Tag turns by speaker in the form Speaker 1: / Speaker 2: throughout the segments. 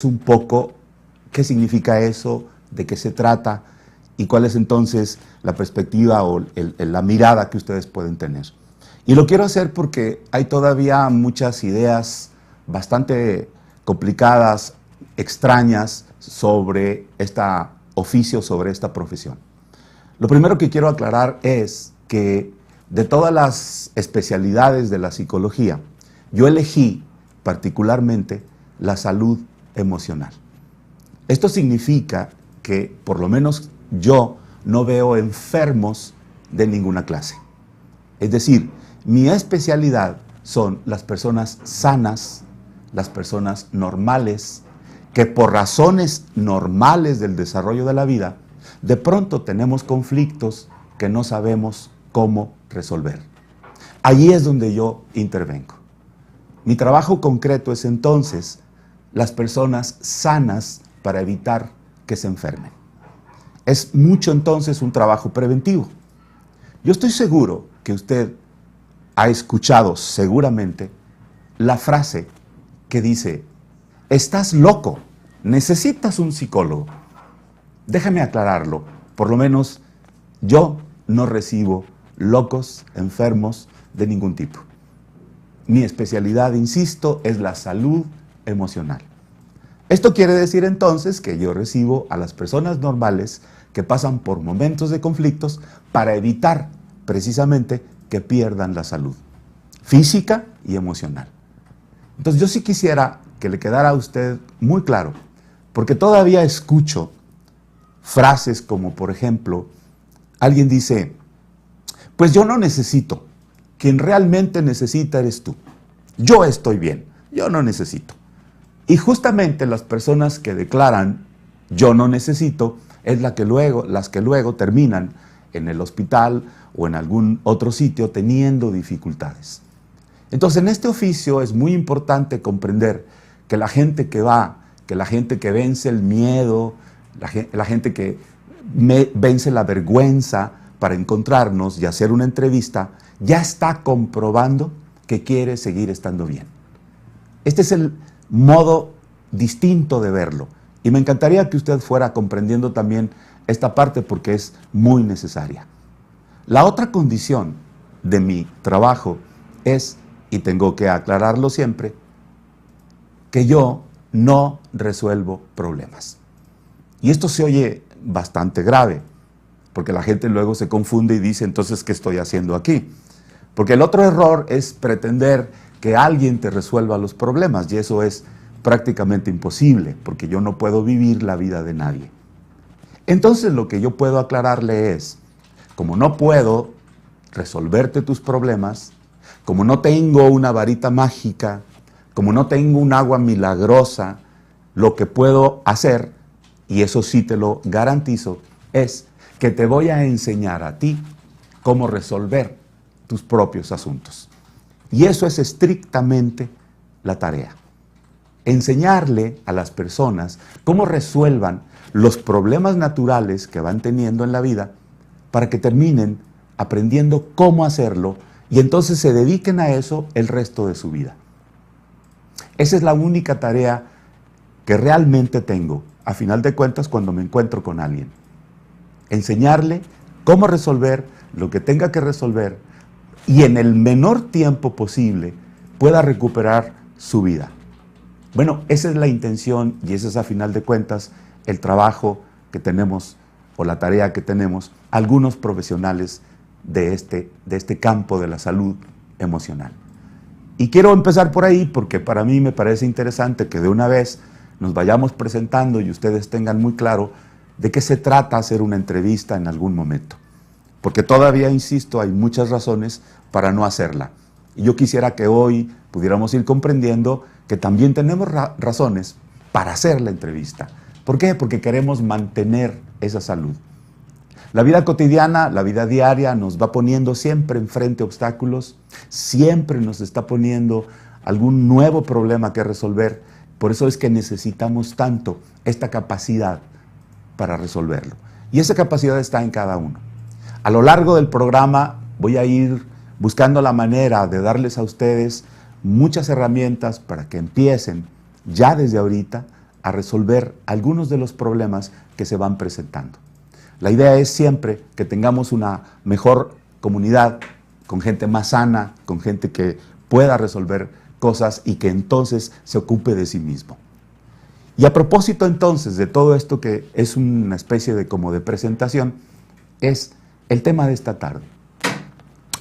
Speaker 1: un poco qué significa eso, de qué se trata y cuál es entonces la perspectiva o la mirada que ustedes pueden tener. Y lo quiero hacer porque hay todavía muchas ideas bastante complicadas, extrañas sobre este oficio, sobre esta profesión. Lo primero que quiero aclarar es que de todas las especialidades de la psicología, yo elegí particularmente la salud emocional. Esto significa que, por lo menos yo, no veo enfermos de ninguna clase. Es decir, mi especialidad son las personas sanas, las personas normales, que por razones normales del desarrollo de la vida, de pronto tenemos conflictos que no sabemos cómo resolver. Allí es donde yo intervengo. Mi trabajo concreto es entonces las personas sanas para evitar que se enfermen. Es mucho entonces un trabajo preventivo. Yo estoy seguro que usted ha escuchado seguramente la frase que dice: estás loco, necesitas un psicólogo. Déjame aclararlo, por lo menos yo no recibo locos, enfermos de ningún tipo. Mi especialidad, insisto, es la salud emocional. Esto quiere decir entonces que yo recibo a las personas normales que pasan por momentos de conflictos para evitar precisamente que pierdan la salud física y emocional. Entonces yo sí quisiera que le quedara a usted muy claro, porque todavía escucho frases como, por ejemplo, alguien dice: pues yo no necesito, quien realmente necesita eres tú. Yo estoy bien, yo no necesito. Y justamente las personas que declaran yo no necesito es las que luego terminan en el hospital o en algún otro sitio teniendo dificultades. Entonces, en este oficio es muy importante comprender que la gente que va, que la gente que vence el miedo, la gente que vence la vergüenza para encontrarnos y hacer una entrevista, ya está comprobando que quiere seguir estando bien. Este es el modo distinto de verlo. Y me encantaría que usted fuera comprendiendo también esta parte porque es muy necesaria. La otra condición de mi trabajo es, y tengo que aclararlo siempre, que yo no resuelvo problemas. Y esto se oye bastante grave, porque la gente luego se confunde y dice: entonces, ¿qué estoy haciendo aquí? Porque el otro error es pretender que alguien te resuelva los problemas, y eso es prácticamente imposible, porque yo no puedo vivir la vida de nadie. Entonces lo que yo puedo aclararle es, como no puedo resolverte tus problemas, como no tengo una varita mágica, como no tengo un agua milagrosa, lo que puedo hacer, y eso sí te lo garantizo, es que te voy a enseñar a ti cómo resolver tus propios asuntos. Y eso es estrictamente la tarea. Enseñarle a las personas cómo resuelvan los problemas naturales que van teniendo en la vida para que terminen aprendiendo cómo hacerlo y entonces se dediquen a eso el resto de su vida. Esa es la única tarea que realmente tengo, a final de cuentas, cuando me encuentro con alguien. Enseñarle cómo resolver lo que tenga que resolver y en el menor tiempo posible pueda recuperar su vida. Bueno, esa es la intención y ese es, a final de cuentas, el trabajo que tenemos o la tarea que tenemos algunos profesionales de este campo de la salud emocional. Y quiero empezar por ahí porque para mí me parece interesante que de una vez nos vayamos presentando y ustedes tengan muy claro de qué se trata hacer una entrevista en algún momento. Porque todavía, insisto, hay muchas razones para no hacerla. Y yo quisiera que hoy pudiéramos ir comprendiendo que también tenemos razones para hacer la entrevista. ¿Por qué? Porque queremos mantener esa salud. La vida cotidiana, la vida diaria nos va poniendo siempre enfrente obstáculos, siempre nos está poniendo algún nuevo problema que resolver. Por eso es que necesitamos tanto esta capacidad para resolverlo. Y esa capacidad está en cada uno. A lo largo del programa voy a ir buscando la manera de darles a ustedes muchas herramientas para que empiecen ya desde ahorita a resolver algunos de los problemas que se van presentando. La idea es siempre que tengamos una mejor comunidad, con gente más sana, con gente que pueda resolver cosas y que entonces se ocupe de sí mismo. Y a propósito entonces de todo esto que es una especie de como de presentación, es el tema de esta tarde.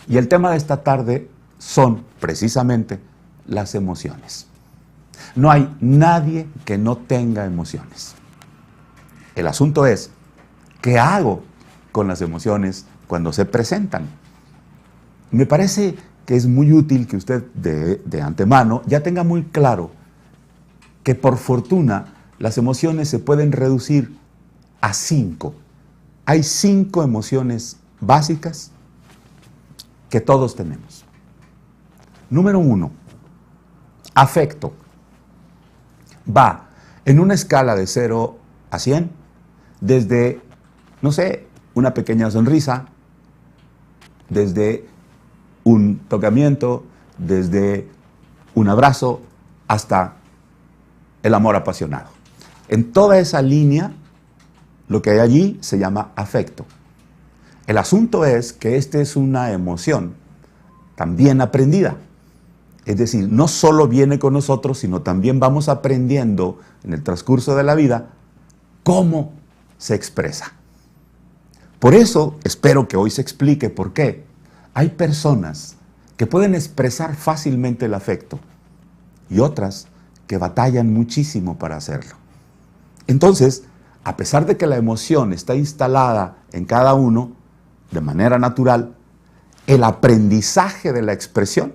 Speaker 1: Y el tema de esta tarde son precisamente las emociones. No hay nadie que no tenga emociones. El asunto es, ¿qué hago con las emociones cuando se presentan? Me parece que es muy útil que usted de antemano ya tenga muy claro que por fortuna las emociones se pueden reducir a 5. Hay 5 emociones básicas que todos tenemos. Número 1, afecto. Va en una escala de 0 a 100, desde, no sé, una pequeña sonrisa, desde un tocamiento, desde un abrazo, hasta el amor apasionado. En toda esa línea, lo que hay allí se llama afecto. El asunto es que esta es una emoción también aprendida. Es decir, no solo viene con nosotros, sino también vamos aprendiendo en el transcurso de la vida cómo se expresa. Por eso espero que hoy se explique por qué hay personas que pueden expresar fácilmente el afecto y otras que batallan muchísimo para hacerlo. Entonces, a pesar de que la emoción está instalada en cada uno de manera natural, el aprendizaje de la expresión,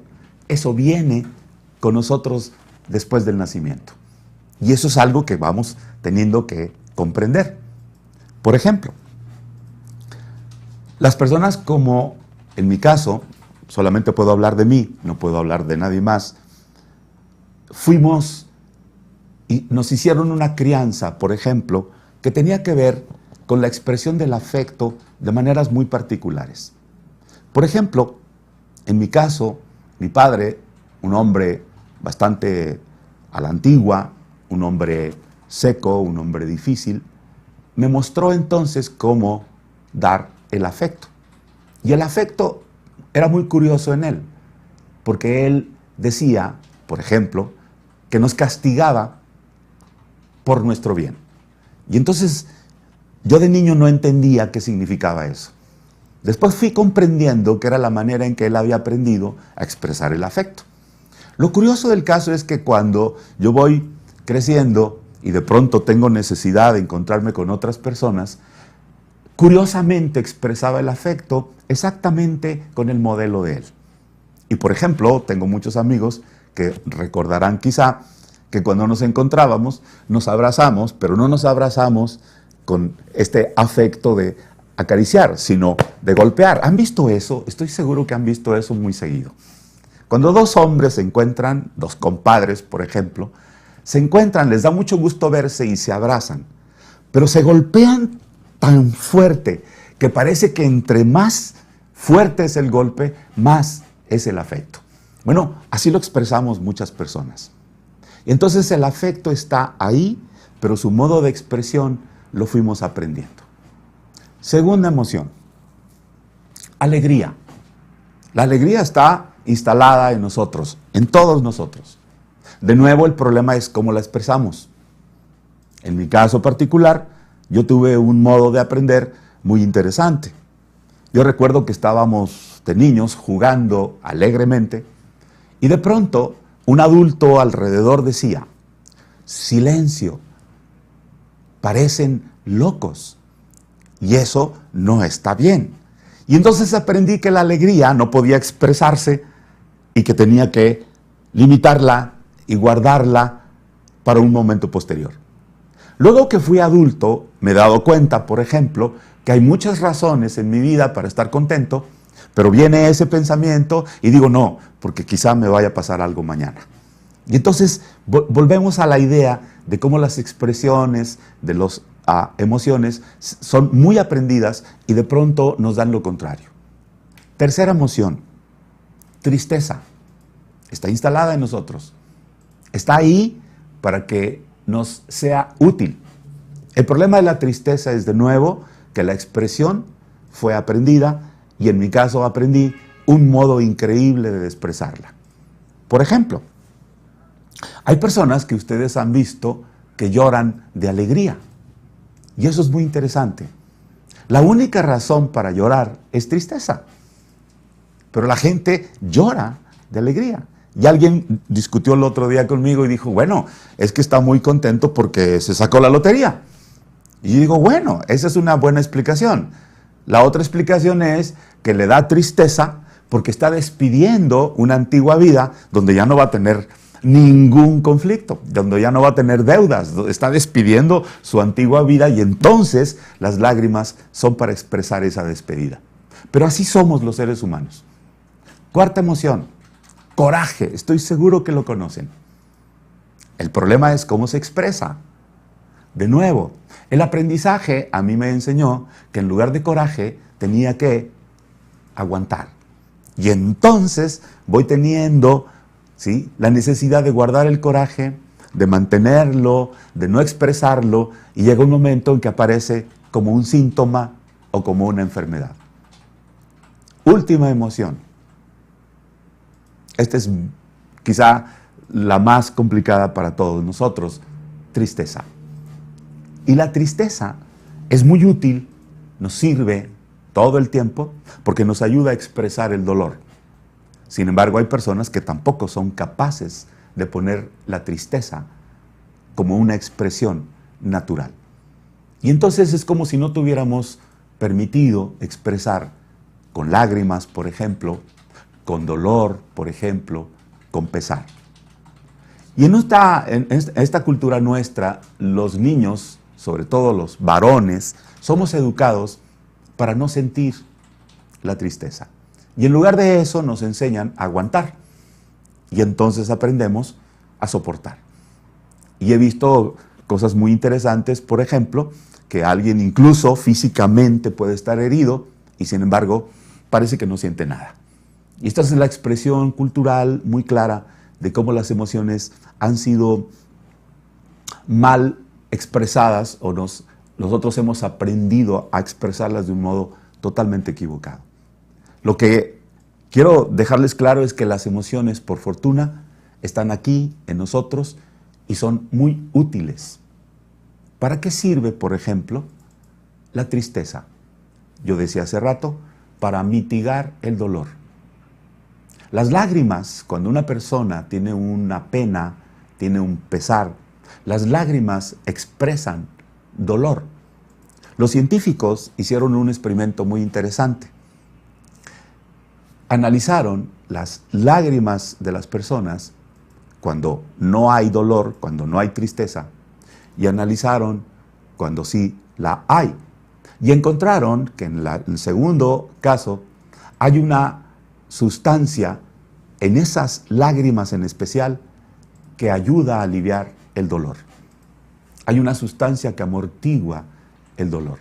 Speaker 1: eso viene con nosotros después del nacimiento. Y eso es algo que vamos teniendo que comprender. Por ejemplo, las personas como, en mi caso, solamente puedo hablar de mí, no puedo hablar de nadie más, fuimos y nos hicieron una crianza, por ejemplo, que tenía que ver con la expresión del afecto de maneras muy particulares. Por ejemplo, en mi caso, mi padre, un hombre bastante a la antigua, un hombre seco, un hombre difícil, me mostró entonces cómo dar el afecto. Y el afecto era muy curioso en él, porque él decía, por ejemplo, que nos castigaba por nuestro bien. Y entonces yo de niño no entendía qué significaba eso. Después fui comprendiendo que era la manera en que él había aprendido a expresar el afecto. Lo curioso del caso es que cuando yo voy creciendo y de pronto tengo necesidad de encontrarme con otras personas, curiosamente expresaba el afecto exactamente con el modelo de él. Y por ejemplo, tengo muchos amigos que recordarán quizá que cuando nos encontrábamos nos abrazamos, pero no nos abrazamos con este afecto de acariciar, sino de golpear. ¿Han visto eso? Estoy seguro que han visto eso muy seguido. Cuando dos hombres se encuentran, dos compadres, por ejemplo, se encuentran, les da mucho gusto verse y se abrazan, pero se golpean tan fuerte que parece que entre más fuerte es el golpe, más es el afecto. Bueno, así lo expresamos muchas personas. Y entonces el afecto está ahí, pero su modo de expresión lo fuimos aprendiendo. Segunda emoción, alegría. La alegría está instalada en nosotros, en todos nosotros. De nuevo, el problema es cómo la expresamos. En mi caso particular, yo tuve un modo de aprender muy interesante. Yo recuerdo que estábamos de niños jugando alegremente y de pronto un adulto alrededor decía, silencio, parecen locos. Y eso no está bien. Y entonces aprendí que la alegría no podía expresarse y que tenía que limitarla y guardarla para un momento posterior. Luego que fui adulto, me he dado cuenta, por ejemplo, que hay muchas razones en mi vida para estar contento, pero viene ese pensamiento y digo no, porque quizá me vaya a pasar algo mañana. Y entonces volvemos a la idea de cómo las expresiones de las emociones son muy aprendidas y de pronto nos dan lo contrario. Tercera emoción, tristeza. Está instalada en nosotros. Está ahí para que nos sea útil. El problema de la tristeza es, de nuevo, que la expresión fue aprendida y en mi caso aprendí un modo increíble de expresarla. Por ejemplo, hay personas que ustedes han visto que lloran de alegría y eso es muy interesante. La única razón para llorar es tristeza, pero la gente llora de alegría. Y alguien discutió el otro día conmigo y dijo, bueno, es que está muy contento porque se sacó la lotería. Y yo digo, bueno, esa es una buena explicación. La otra explicación es que le da tristeza porque está despidiendo una antigua vida donde ya no va a tener ningún conflicto, donde ya no va a tener deudas, está despidiendo su antigua vida y entonces las lágrimas son para expresar esa despedida. Pero así somos los seres humanos. Cuarta emoción, coraje, estoy seguro que lo conocen. El problema es cómo se expresa. De nuevo, el aprendizaje a mí me enseñó que en lugar de coraje tenía que aguantar. Y entonces voy teniendo, ¿sí?, la necesidad de guardar el coraje, de mantenerlo, de no expresarlo, y llega un momento en que aparece como un síntoma o como una enfermedad. Última emoción. Esta es quizá la más complicada para todos nosotros, tristeza. Y la tristeza es muy útil, nos sirve todo el tiempo porque nos ayuda a expresar el dolor. Sin embargo, hay personas que tampoco son capaces de poner la tristeza como una expresión natural. Y entonces es como si no tuviéramos permitido expresar con lágrimas, por ejemplo, con dolor, por ejemplo, con pesar. Y en esta cultura nuestra, los niños, sobre todo los varones, somos educados para no sentir la tristeza. Y en lugar de eso nos enseñan a aguantar. Y entonces aprendemos a soportar. Y he visto cosas muy interesantes, por ejemplo, que alguien incluso físicamente puede estar herido y sin embargo parece que no siente nada. Y esta es la expresión cultural muy clara de cómo las emociones han sido mal expresadas o nosotros hemos aprendido a expresarlas de un modo totalmente equivocado. Lo que quiero dejarles claro es que las emociones, por fortuna, están aquí en nosotros y son muy útiles. ¿Para qué sirve, por ejemplo, la tristeza? Yo decía hace rato, para mitigar el dolor. Las lágrimas, cuando una persona tiene una pena, tiene un pesar, las lágrimas expresan dolor. Los científicos hicieron un experimento muy interesante. Analizaron las lágrimas de las personas cuando no hay dolor, cuando no hay tristeza, y analizaron cuando sí la hay. Y encontraron que en el segundo caso hay una sustancia en esas lágrimas en especial que ayuda a aliviar el dolor. Hay una sustancia que amortigua el dolor.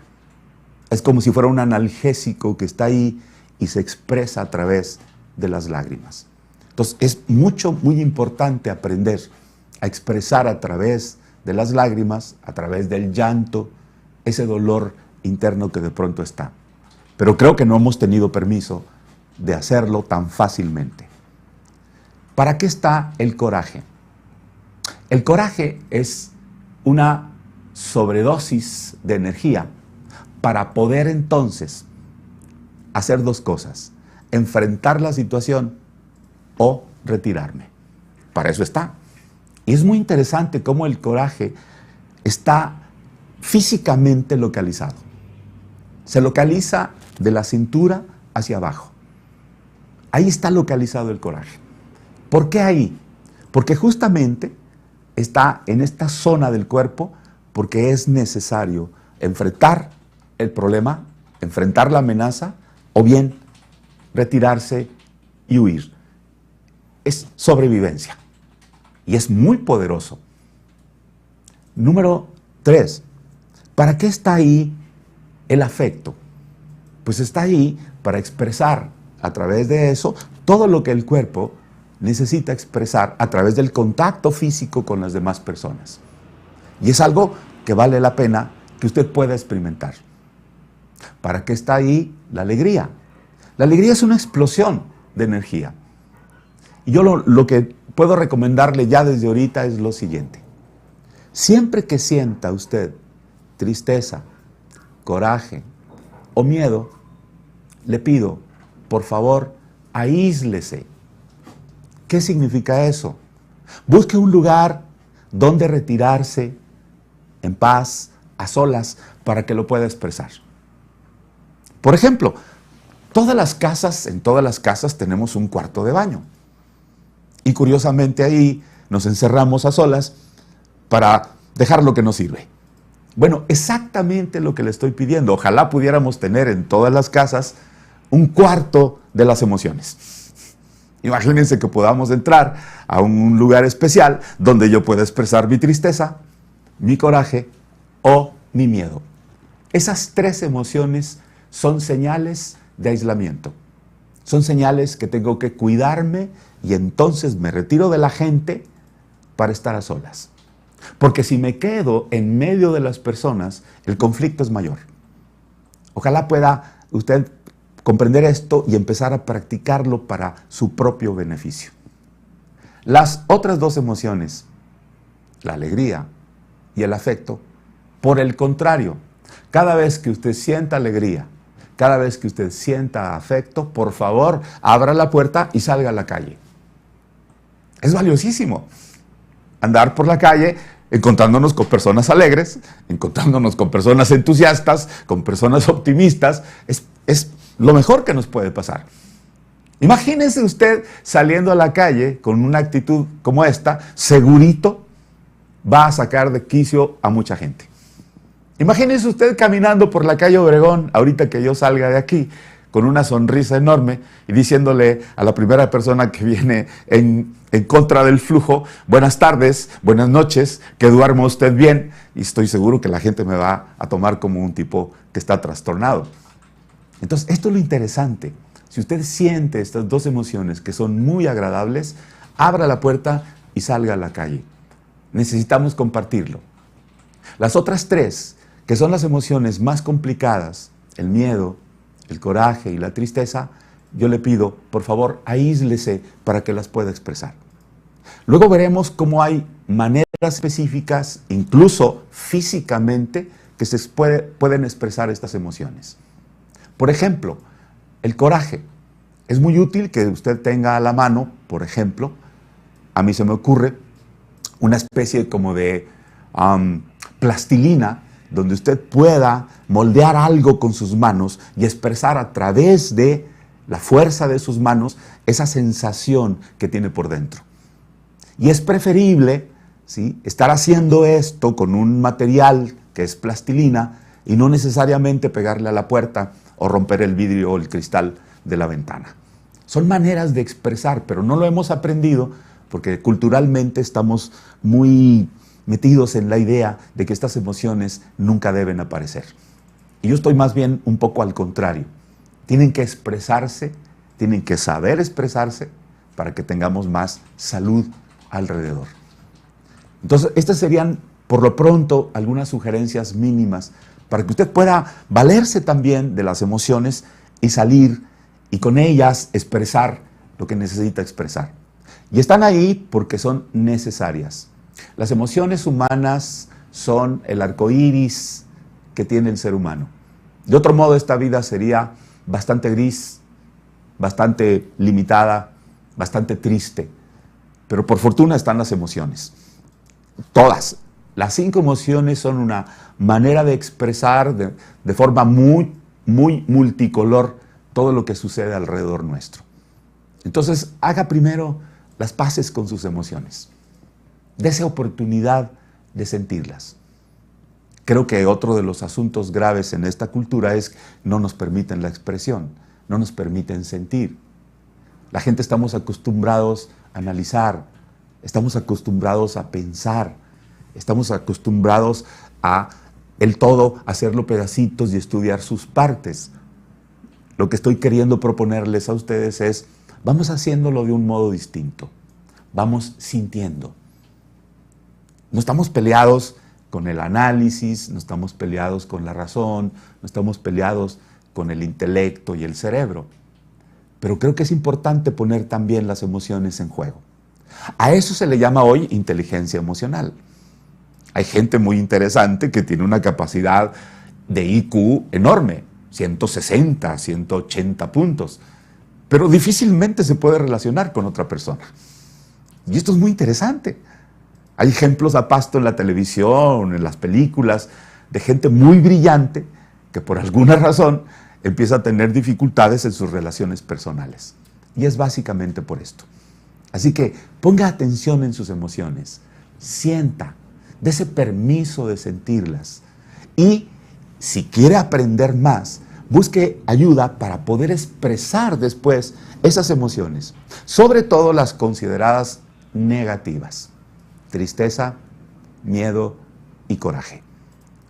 Speaker 1: Es como si fuera un analgésico que está ahí y se expresa a través de las lágrimas. Entonces es muy importante aprender a expresar a través de las lágrimas, a través del llanto, ese dolor interno que de pronto está. Pero creo que no hemos tenido permiso de hacerlo tan fácilmente. ¿Para qué está el coraje? El coraje es una sobredosis de energía para poder entonces hacer dos cosas: enfrentar la situación o retirarme. Para eso está. Y es muy interesante cómo el coraje está físicamente localizado. Se localiza de la cintura hacia abajo. Ahí está localizado el coraje. ¿Por qué ahí? Porque justamente está en esta zona del cuerpo porque es necesario enfrentar el problema, enfrentar la amenaza o bien retirarse y huir. Es sobrevivencia y es muy poderoso. Número 3. ¿Para qué está ahí el afecto? Pues está ahí para expresar a través de eso todo lo que el cuerpo necesita expresar a través del contacto físico con las demás personas. Y es algo que vale la pena que usted pueda experimentar. ¿Para qué está ahí la alegría? La alegría es una explosión de energía. Y yo lo que puedo recomendarle ya desde ahorita es lo siguiente. Siempre que sienta usted tristeza, coraje o miedo, le pido, por favor, aíslese. ¿Qué significa eso? Busque un lugar donde retirarse en paz, a solas, para que lo pueda expresar. Por ejemplo, en todas las casas tenemos un cuarto de baño. Y curiosamente ahí nos encerramos a solas para dejar lo que no sirve. Bueno, exactamente lo que le estoy pidiendo. Ojalá pudiéramos tener en todas las casas un cuarto de las emociones. Imagínense que podamos entrar a un lugar especial donde yo pueda expresar mi tristeza, mi coraje o mi miedo. Esas tres emociones son señales de aislamiento. Son señales que tengo que cuidarme y entonces me retiro de la gente para estar a solas. Porque si me quedo en medio de las personas, el conflicto es mayor. Ojalá pueda usted comprender esto y empezar a practicarlo para su propio beneficio. Las otras dos emociones, la alegría y el afecto, por el contrario, cada vez que usted sienta alegría, cada vez que usted sienta afecto, por favor, abra la puerta y salga a la calle. Es valiosísimo andar por la calle encontrándonos con personas alegres, encontrándonos con personas entusiastas, con personas optimistas. Es lo mejor que nos puede pasar. Imagínese usted saliendo a la calle con una actitud como esta, segurito va a sacar de quicio a mucha gente. Imagínese usted caminando por la calle Obregón, ahorita que yo salga de aquí, con una sonrisa enorme y diciéndole a la primera persona que viene en contra del flujo, buenas tardes, buenas noches, que duerma usted bien, y estoy seguro que la gente me va a tomar como un tipo que está trastornado. Entonces, esto es lo interesante. Si usted siente estas dos emociones que son muy agradables, abra la puerta y salga a la calle. Necesitamos compartirlo. Las otras tres, que son las emociones más complicadas, el miedo, el coraje y la tristeza, yo le pido, por favor, aíslese para que las pueda expresar. Luego veremos cómo hay maneras específicas, incluso físicamente, que se pueden expresar estas emociones. Por ejemplo, el coraje. Es muy útil que usted tenga a la mano, por ejemplo, a mí se me ocurre una especie como de plastilina, donde usted pueda moldear algo con sus manos y expresar a través de la fuerza de sus manos esa sensación que tiene por dentro. Y es preferible, ¿sí?, estar haciendo esto con un material que es plastilina y no necesariamente pegarle a la puerta o romper el vidrio o el cristal de la ventana. Son maneras de expresar, pero no lo hemos aprendido porque culturalmente estamos muy metidos en la idea de que estas emociones nunca deben aparecer. Y yo estoy más bien un poco al contrario. Tienen que expresarse, tienen que saber expresarse para que tengamos más salud alrededor. Entonces, estas serían, por lo pronto, algunas sugerencias mínimas para que usted pueda valerse también de las emociones y salir y con ellas expresar lo que necesita expresar. Y están ahí porque son necesarias. Las emociones humanas son el arco iris que tiene el ser humano. De otro modo, esta vida sería bastante gris, bastante limitada, bastante triste. Pero por fortuna están las emociones. Todas. Las 5 emociones son una manera de expresar de forma muy multicolor todo lo que sucede alrededor nuestro. Entonces, haga primero las paces con sus emociones. Dese oportunidad de sentirlas. Creo que otro de los asuntos graves en esta cultura es que no nos permiten la expresión, no nos permiten sentir. La gente estamos acostumbrados a analizar, estamos acostumbrados a pensar, estamos acostumbrados a el todo, hacerlo pedacitos y estudiar sus partes. Lo que estoy queriendo proponerles a ustedes es, vamos haciéndolo de un modo distinto, vamos sintiendo. No estamos peleados con el análisis, no estamos peleados con la razón, no estamos peleados con el intelecto y el cerebro. Pero creo que es importante poner también las emociones en juego. A eso se le llama hoy inteligencia emocional. Hay gente muy interesante que tiene una capacidad de IQ enorme, 160, 180 puntos, pero difícilmente se puede relacionar con otra persona. Y esto es muy interesante. Hay ejemplos a pasto en la televisión, en las películas, de gente muy brillante que por alguna razón empieza a tener dificultades en sus relaciones personales. Y es básicamente por esto. Así que ponga atención en sus emociones, sienta, dése permiso de sentirlas. Y si quiere aprender más, busque ayuda para poder expresar después esas emociones, sobre todo las consideradas negativas: tristeza, miedo y coraje.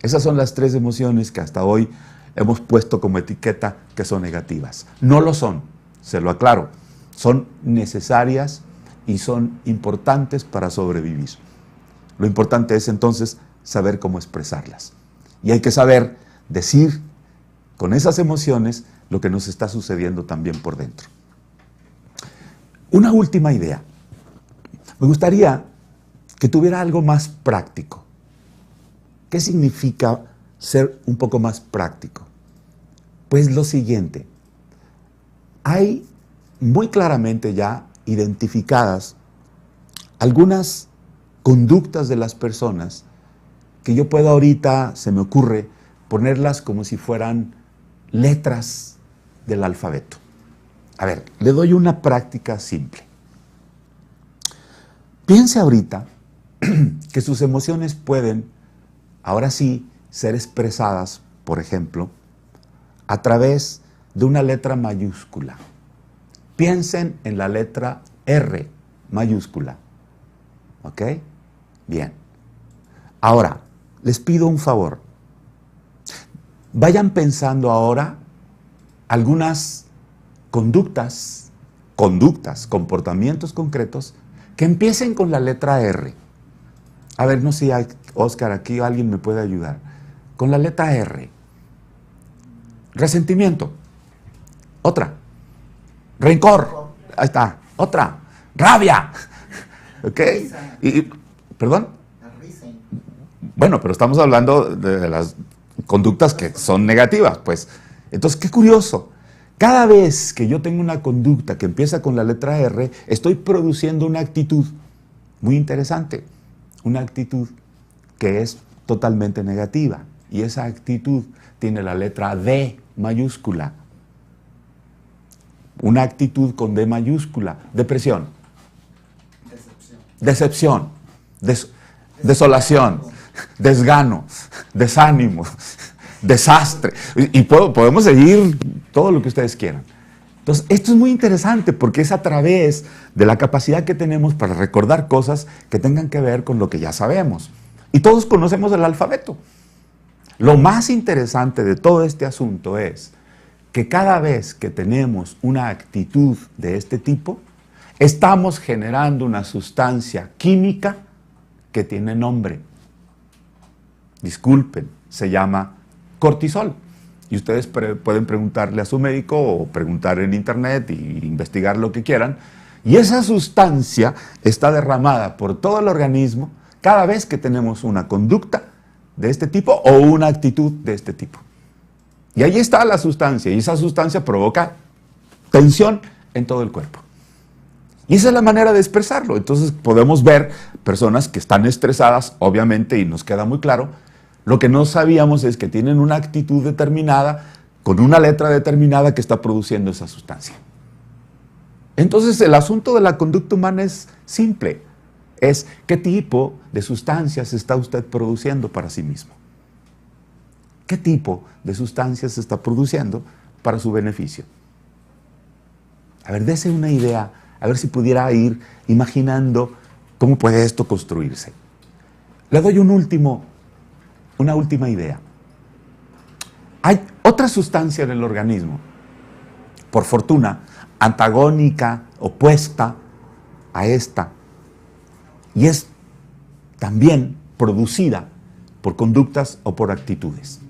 Speaker 1: Esas son las 3 emociones que hasta hoy hemos puesto como etiqueta que son negativas. No lo son, se lo aclaro. Son necesarias y son importantes para sobrevivir. Lo importante es entonces saber cómo expresarlas. Y hay que saber decir con esas emociones lo que nos está sucediendo también por dentro. Una última idea. Me gustaría que tuviera algo más práctico. ¿Qué significa ser un poco más práctico? Pues lo siguiente. Hay muy claramente ya identificadas algunas conductas de las personas que yo puedo ahorita, se me ocurre, ponerlas como si fueran letras del alfabeto. A ver, le doy una práctica simple. Piense ahorita que sus emociones pueden, ahora sí, ser expresadas, por ejemplo, a través de una letra mayúscula. Piensen en la letra R mayúscula. ¿Ok? Bien. Ahora, les pido un favor. Vayan pensando ahora algunas conductas, comportamientos concretos que empiecen con la letra R. A ver, no sé, Oscar, aquí alguien me puede ayudar. Con la letra R. Resentimiento. Otra. Rencor. Ahí está. Otra. Rabia. ¿Ok? ¿Perdón? Bueno, pero estamos hablando de las conductas que son negativas, pues. Entonces, qué curioso. Cada vez que yo tengo una conducta que empieza con la letra R, estoy produciendo una actitud muy interesante. Una actitud que es totalmente negativa. Y esa actitud tiene la letra D mayúscula. Una actitud con D mayúscula. Depresión. Decepción. Desolación. Desgano. Desánimo. Desastre. Y podemos seguir todo lo que ustedes quieran. Entonces, esto es muy interesante porque es a través de la capacidad que tenemos para recordar cosas que tengan que ver con lo que ya sabemos. Y todos conocemos el alfabeto. Lo más interesante de todo este asunto es que cada vez que tenemos una actitud de este tipo, estamos generando una sustancia química que tiene nombre. Disculpen, se llama cortisol. Y ustedes pueden preguntarle a su médico o preguntar en internet e investigar lo que quieran. Y esa sustancia está derramada por todo el organismo cada vez que tenemos una conducta de este tipo o una actitud de este tipo. Y ahí está la sustancia, y esa sustancia provoca tensión en todo el cuerpo. Y esa es la manera de expresarlo. Entonces podemos ver personas que están estresadas, obviamente, y nos queda muy claro. Lo que no sabíamos es que tienen una actitud determinada, con una letra determinada que está produciendo esa sustancia. Entonces el asunto de la conducta humana es simple. Es qué tipo de sustancias está usted produciendo para sí mismo. ¿Qué tipo de sustancias está produciendo para su beneficio? A ver, dese una idea, a ver si pudiera ir imaginando cómo puede esto construirse. Le doy una última idea. Hay otra sustancia en el organismo, por fortuna, antagónica, opuesta a esta, y es también producida por conductas o por actitudes.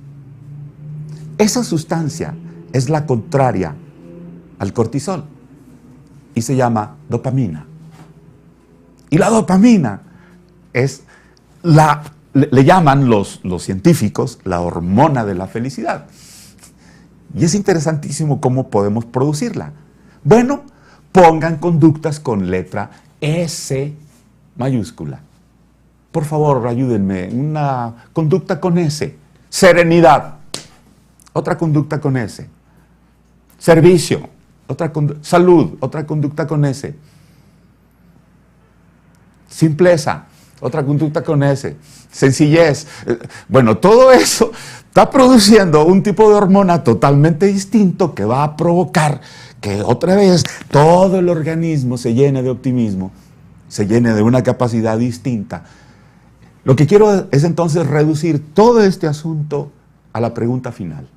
Speaker 1: Esa sustancia es la contraria al cortisol y se llama dopamina. Y la dopamina es le llaman los científicos la hormona de la felicidad. Y es interesantísimo cómo podemos producirla. Bueno, pongan conductas con letra S mayúscula. Por favor, ayúdenme. Una conducta con S. Serenidad. Otra conducta con S. Servicio. Salud. Otra conducta con S. Simpleza. Otra conducta con S. Sencillez. Bueno, todo eso está produciendo un tipo de hormona totalmente distinto que va a provocar que otra vez todo el organismo se llene de optimismo, se llene de una capacidad distinta. Lo que quiero es entonces reducir todo este asunto a la pregunta final.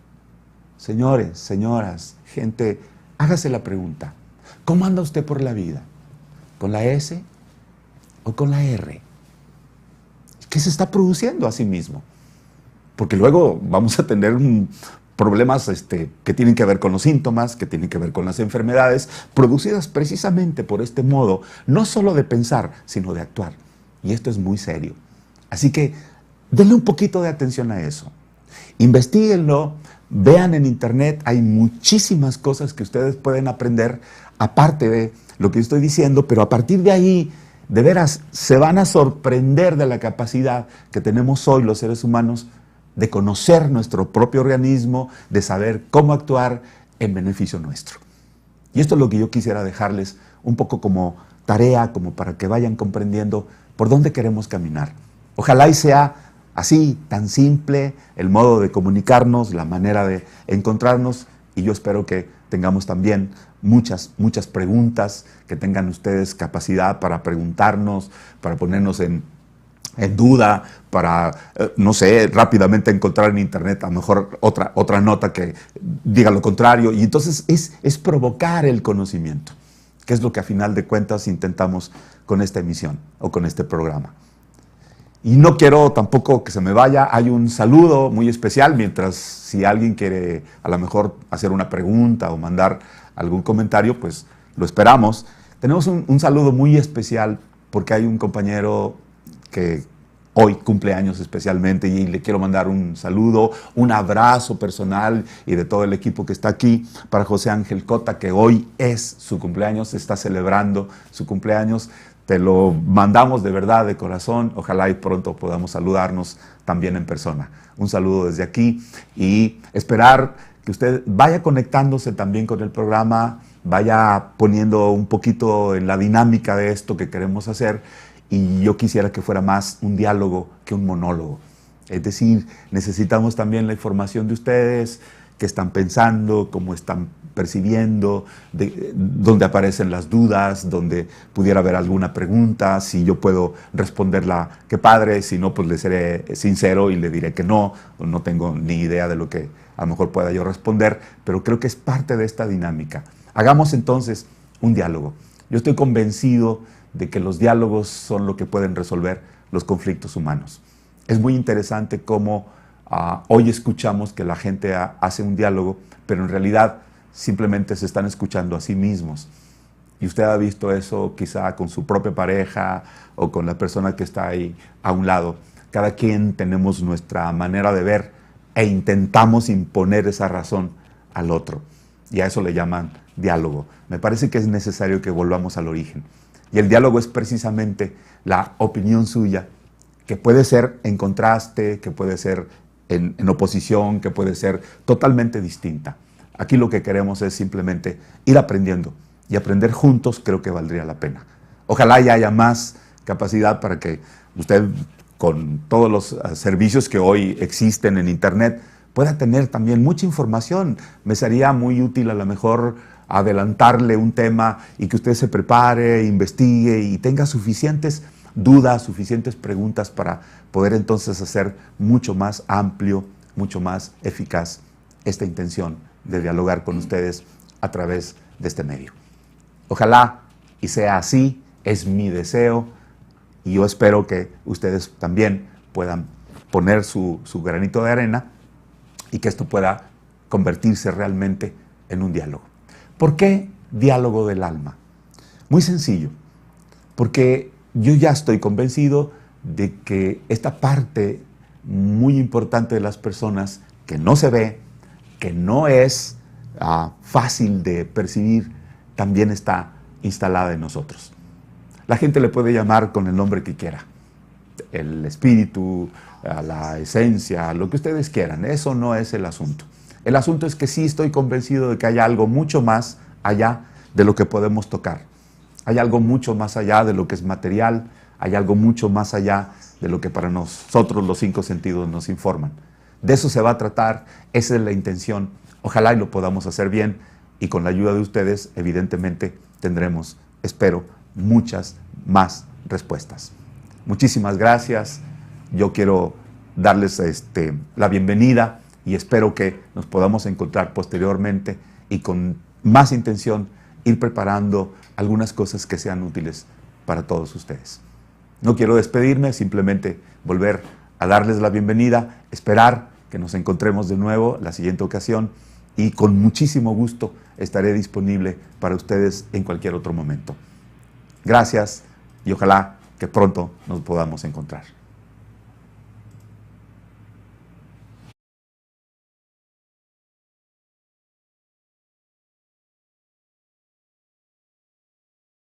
Speaker 1: Señores, señoras, gente, hágase la pregunta. ¿Cómo anda usted por la vida? ¿Con la S o con la R? ¿Qué se está produciendo a sí mismo? Porque luego vamos a tener problemas que tienen que ver con los síntomas, que tienen que ver con las enfermedades, producidas precisamente por este modo, no solo de pensar, sino de actuar. Y esto es muy serio. Así que denle un poquito de atención a eso. Investíguenlo, vean en internet, hay muchísimas cosas que ustedes pueden aprender, aparte de lo que estoy diciendo, pero a partir de ahí, de veras, se van a sorprender de la capacidad que tenemos hoy los seres humanos de conocer nuestro propio organismo, de saber cómo actuar en beneficio nuestro. Y esto es lo que yo quisiera dejarles un poco como tarea, como para que vayan comprendiendo por dónde queremos caminar. Ojalá y sea así, tan simple, el modo de comunicarnos, la manera de encontrarnos, y yo espero que tengamos también muchas preguntas, que tengan ustedes capacidad para preguntarnos, para ponernos en duda, para, no sé, rápidamente encontrar en internet a lo mejor otra nota que diga lo contrario. Y entonces es provocar el conocimiento, que es lo que a final de cuentas intentamos con esta emisión o con este programa. Y no quiero tampoco que se me vaya, hay un saludo muy especial, mientras si alguien quiere a lo mejor hacer una pregunta o mandar algún comentario, pues lo esperamos. Tenemos un saludo muy especial porque hay un compañero que hoy cumple años especialmente y le quiero mandar un saludo, un abrazo personal y de todo el equipo que está aquí para José Ángel Cota, que hoy es su cumpleaños, está celebrando su cumpleaños. Te lo mandamos de verdad, de corazón. Ojalá y pronto podamos saludarnos también en persona. Un saludo desde aquí y esperar que usted vaya conectándose también con el programa, vaya poniendo un poquito en la dinámica de esto que queremos hacer. Y yo quisiera que fuera más un diálogo que un monólogo. Es decir, necesitamos también la información de ustedes, qué están pensando, cómo están percibiendo, dónde aparecen las dudas, donde pudiera haber alguna pregunta, si yo puedo responderla, qué padre, si no, pues le seré sincero y le diré que no tengo ni idea de lo que a lo mejor pueda yo responder, pero creo que es parte de esta dinámica. Hagamos entonces un diálogo. Yo estoy convencido de que los diálogos son lo que pueden resolver los conflictos humanos. Es muy interesante cómo hoy escuchamos que la gente hace un diálogo, pero en realidad simplemente se están escuchando a sí mismos. Y usted ha visto eso quizá con su propia pareja o con la persona que está ahí a un lado. Cada quien tenemos nuestra manera de ver e intentamos imponer esa razón al otro. Y a eso le llaman diálogo. Me parece que es necesario que volvamos al origen. Y el diálogo es precisamente la opinión suya, que puede ser en contraste, que puede ser en oposición, que puede ser totalmente distinta. Aquí lo que queremos es simplemente ir aprendiendo, y aprender juntos creo que valdría la pena. Ojalá ya haya más capacidad para que usted, con todos los servicios que hoy existen en internet, pueda tener también mucha información. Me sería muy útil a lo mejor adelantarle un tema y que usted se prepare, investigue y tenga suficientes dudas, suficientes preguntas para poder entonces hacer mucho más amplio, mucho más eficaz esta intención de dialogar con ustedes a través de este medio. Ojalá y sea así, es mi deseo y yo espero que ustedes también puedan poner su granito de arena y que esto pueda convertirse realmente en un diálogo. ¿Por qué diálogo del alma? Muy sencillo, porque yo ya estoy convencido de que esta parte muy importante de las personas que no se ve, que no es fácil de percibir, también está instalada en nosotros. La gente le puede llamar con el nombre que quiera, el espíritu, la esencia, lo que ustedes quieran. Eso no es el asunto. El asunto es que sí estoy convencido de que hay algo mucho más allá de lo que podemos tocar. Hay algo mucho más allá de lo que es material, hay algo mucho más allá de lo que para nosotros los 5 sentidos nos informan. De eso se va a tratar, esa es la intención. Ojalá y lo podamos hacer bien y con la ayuda de ustedes, evidentemente, tendremos, espero, muchas más respuestas. Muchísimas gracias. Yo quiero darles la bienvenida y espero que nos podamos encontrar posteriormente y con más intención ir preparando algunas cosas que sean útiles para todos ustedes. No quiero despedirme, simplemente volver a darles la bienvenida, esperar que nos encontremos de nuevo la siguiente ocasión y con muchísimo gusto estaré disponible para ustedes en cualquier otro momento. Gracias y ojalá que pronto nos podamos encontrar.